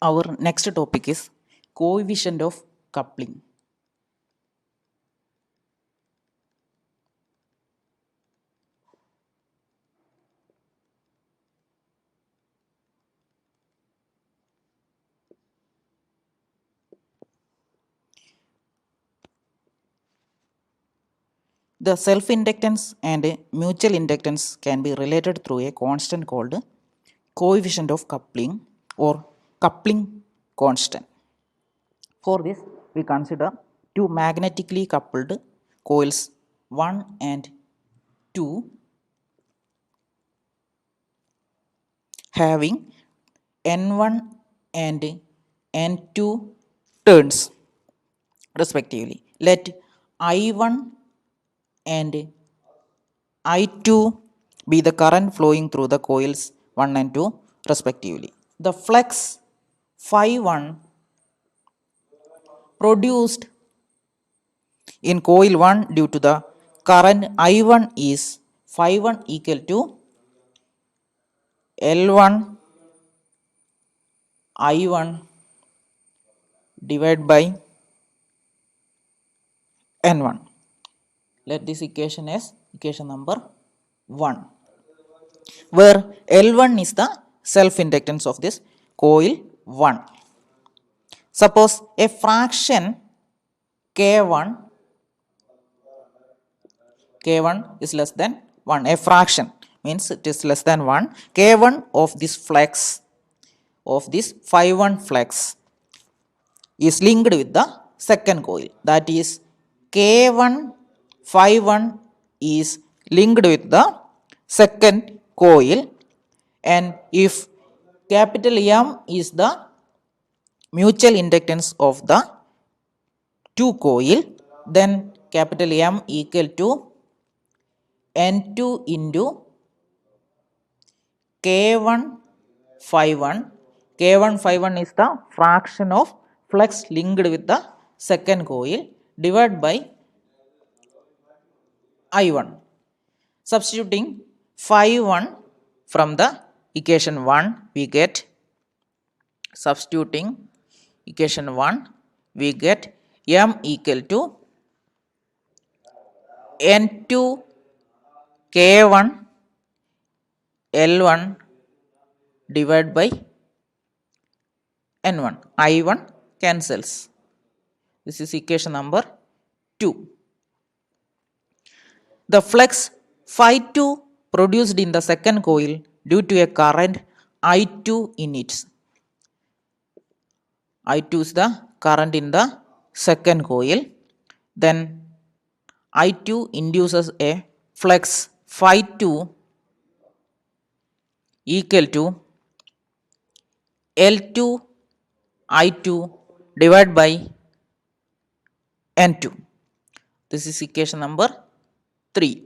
Our next topic is coefficient of coupling. The self-inductance and mutual inductance can be related through a constant called coefficient of coupling or coupling constant. For this, we consider two magnetically coupled coils 1 and 2 having N1 and N2 turns respectively. Let I1 and I2 be the current flowing through the coils 1 and 2 respectively. The flux phi 1 produced in coil 1 due to the current I1 is phi 1 equal to L1 I1 divided by N1. Let this equation as equation number 1, where L1 is the self-inductance of this coil 1. Suppose a fraction K1 is less than 1. A fraction means it is less than 1. K1 of this flux, of this phi 1 flux is linked with the second coil. That is K1 phi 1 is linked with the second coil, and if capital M is the mutual inductance of the two coil, then capital M equal to N2 into K1 phi 1. K1 phi 1 is the fraction of flux linked with the second coil divided by I1. Substituting phi 1 from the equation 1, we get substituting equation 1, we get M equal to N2 K1 L1 divided by N1. I1 cancels. This is equation number 2. The flux phi 2 produced in the second coil due to a current I2 in it. I2 is the current in the second coil. Then I2 induces a flux phi 2 equal to L2 I2 divided by N2. This is equation number 3,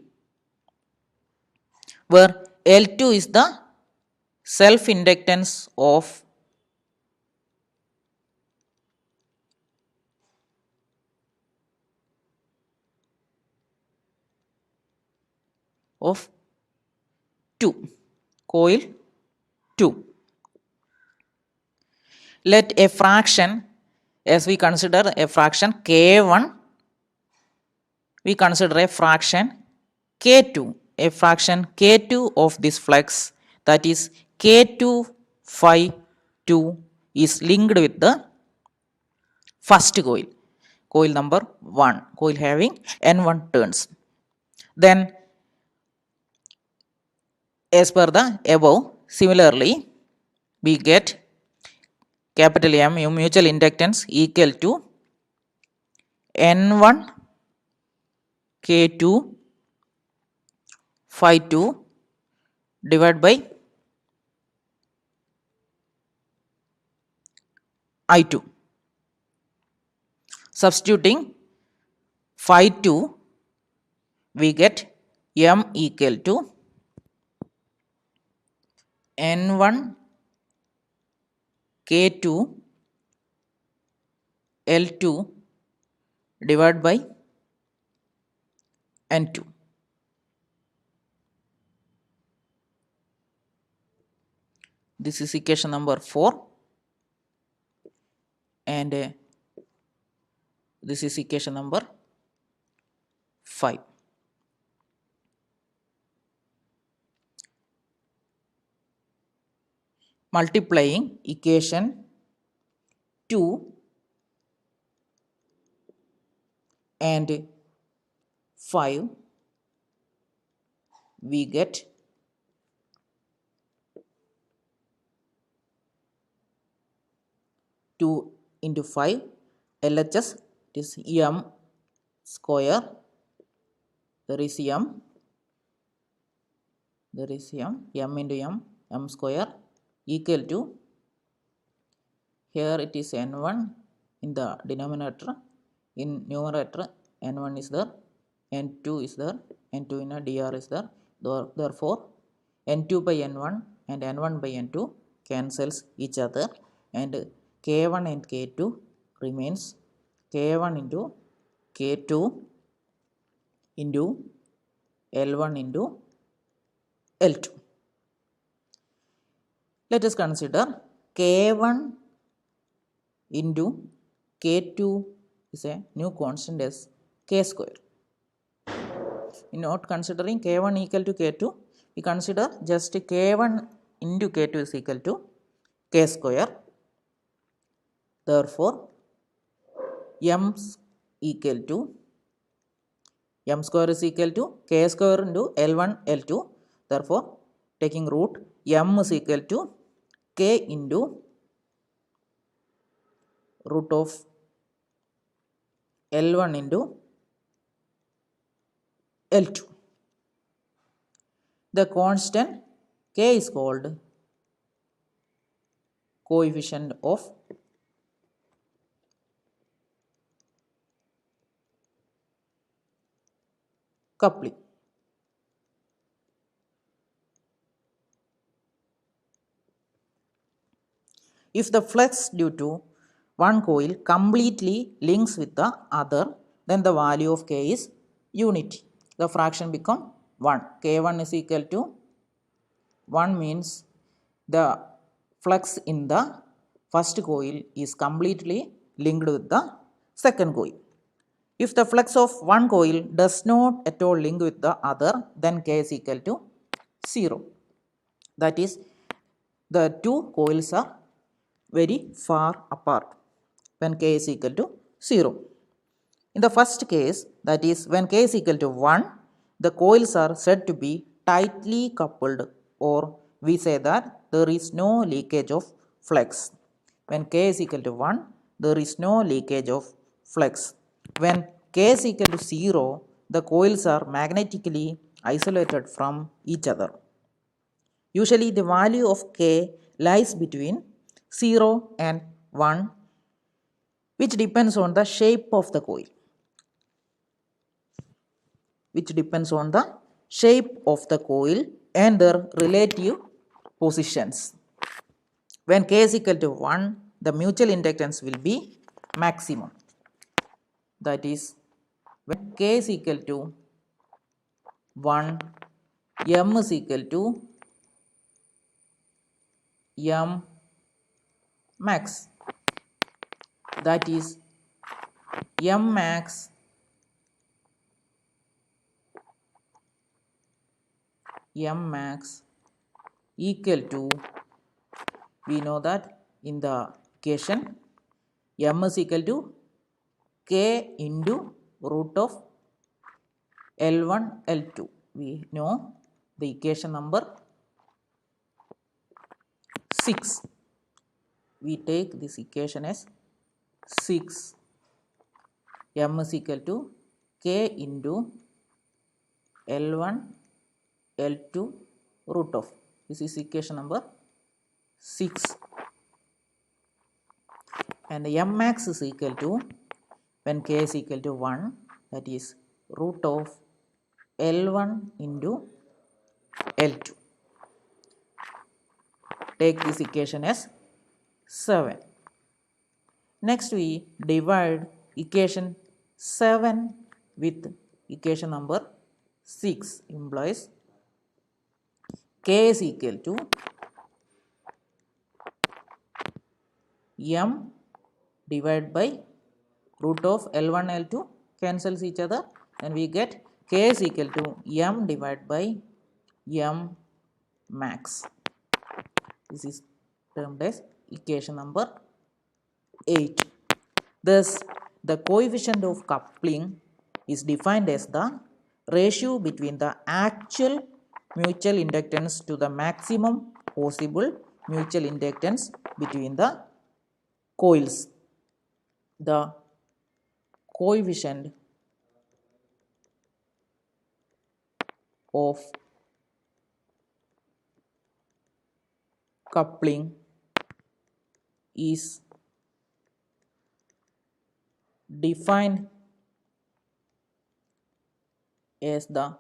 where L2 is the self-inductance of of 2, coil 2. Let a fraction, as we consider a fraction K1, we consider a fraction K2, a fraction K2 of this flux, that is K2 phi 2 is linked with the first coil, coil number 1, coil having N1 turns. Then as per the above, similarly we get capital M mutual inductance equal to N1 K2 phi 2 divided by I2. Substituting phi 2, we get M equal to N1 K2 L2 divided by N2. This is equation number 4. and this is equation number 5. Multiplying equation 2 and 5, we get 2 into 5 LHS is m square, there is m into m square equal to, here it is n1 in the denominator, in numerator n1 is there, n2 is there, n2 in a dr is there, therefore n2 by n1 and n1 by n2 cancels each other, and k1 and k2 remains k1 into k2 into L1 into L2. Let us consider k1 into k2 is a new constant as k square. In not considering k1 equal to k2, we consider just k1 into k2 is equal to k square. Therefore, m equal to m square is equal to k square into L1 L2. Therefore, taking root, m is equal to k into root of L1 into L2. The constant k is called coefficient of coupling. If the flux due to one coil completely links with the other, then the value of k is unity. The fraction become 1. K1 is equal to 1 means the flux in the first coil is completely linked with the second coil. If the flux of one coil does not at all link with the other, then k is equal to 0. That is, the two coils are very far apart when k is equal to 0. In the first case, that is when k is equal to 1, the coils are said to be tightly coupled, or we say that there is no leakage of flux. When k is equal to 1, there is no leakage of flux. When k is equal to 0, the coils are magnetically isolated from each other. Usually the value of k lies between 0 and 1, which depends on the shape of the coil. And their relative positions. When k is equal to 1, the mutual inductance will be maximum. That is, when k is equal to 1, m is equal to m max. That is, m max equal to, we know that in the equation m is equal to k into root of L1 L2. We know the equation number 6. We take this equation as 6. M is equal to k into L1 L2 root of. This is equation number 6. And m max is equal to, when k is equal to 1, that is root of L1 into L2. Take this equation as 7. Next we divide equation 7 with equation number 6, implies k is equal to m divided by root of L1 L2 cancels each other, then we get K is equal to M divided by M max. This is termed as equation number 8. Thus, the coefficient of coupling is defined as the ratio between the actual mutual inductance to the maximum possible mutual inductance between the coils. The coefficient of coupling is defined as the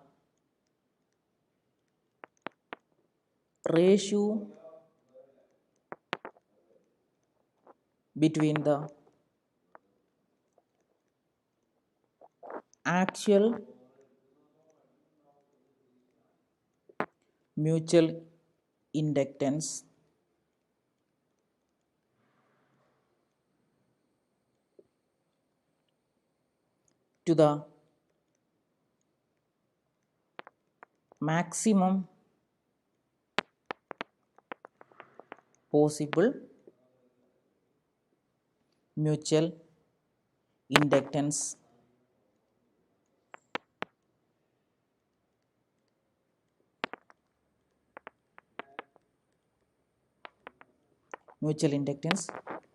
ratio between the actual mutual inductance to the maximum possible mutual inductance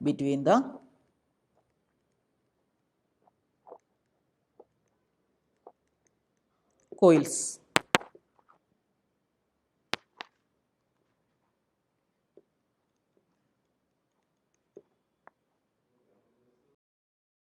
between the coils.